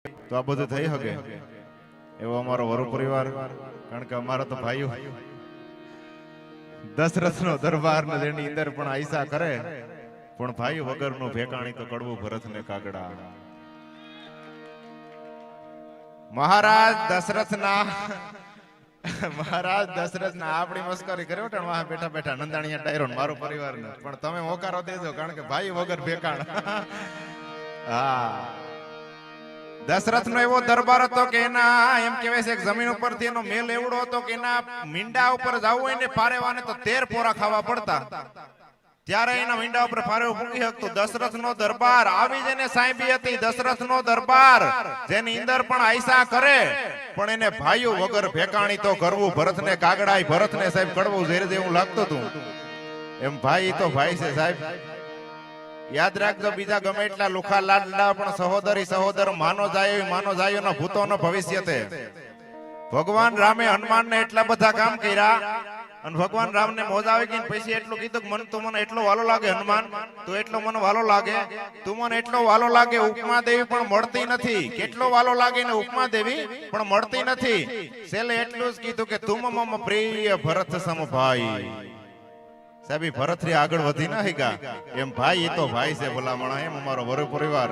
તો આ બધું થઈ શકે એવો અમારો વરુ પરિવાર, કારણ કે અમારા તો ભાઈઓ દશરથનો દરબાર ને જેની અંદર પણ આઈસા કરે, પણ ભાઈ વગરનું ભેકાણી તો કડવું ભરતને કાગડા. મહારાજ દશરથના આપણી મસ્કરી કર્યો ને વાહ બેઠા બેઠા નંદાણીયા ડાયરો મારો પરિવાર ને, પણ તમે હોકારો દેજો, કારણ કે ભાઈ વગર ભેકાણ. હા, દશરથ નો એવો દરબાર હતો કે એના એમ કહેવાય છે કે જમીન ઉપરથી એનો મેલ એવડો હતો કે એના મીંડા ઉપર જવું હોય ને પારેવાને તો 13 પોરા ખાવા પડતા, ત્યારે એના મીંડા ઉપર ફારેવું પૂકી શકતું. દશરથ નો દરબાર આવી જેને સાહેબી હતી, દશરથ નો દરબાર જેની અંદર પણ આઈસા કરે, પણ એને ભાઈઓ વગર ભેકાણી તો કરવું ભરતને કાગડાય, ભરતને સાહેબ કડવું ઝેર જેવું લાગતું હતું. એમ ભાઈ તો ભાઈ છે સાહેબ, યાદ રાખજો. બીજા ગમે એટલા લુખા લાડલા પણ સહોદરી સહોદર માનો જાય નો ભૂતો નો ભવિષ્ય છે. ભગવાન રામે હનુમાન ને એટલા બધા કામ કર્યા, અને ભગવાન રામ ને મોજ આવી ગઈ, પછી એટલું કીધું કે તું મને એટલો વાલો લાગે હનુમાન, તું એટલો મને વાલો લાગે, તું મને એટલો વાલો લાગે, ઉપમા દેવી પણ મળતી નથી. કેટલો વાલો લાગે ને ઉપમા દેવી પણ મળતી નથી. છેલ્લે એટલું જ કીધું કે તું મમ પ્રિય ભરત સમ ભાઈ. સાહેબ ભરત થી આગળ વધી ના શક્યા, એમ ભાઈ એ તો ભાઈ છે ભલામણા. એમ અમારો વરુ પરિવાર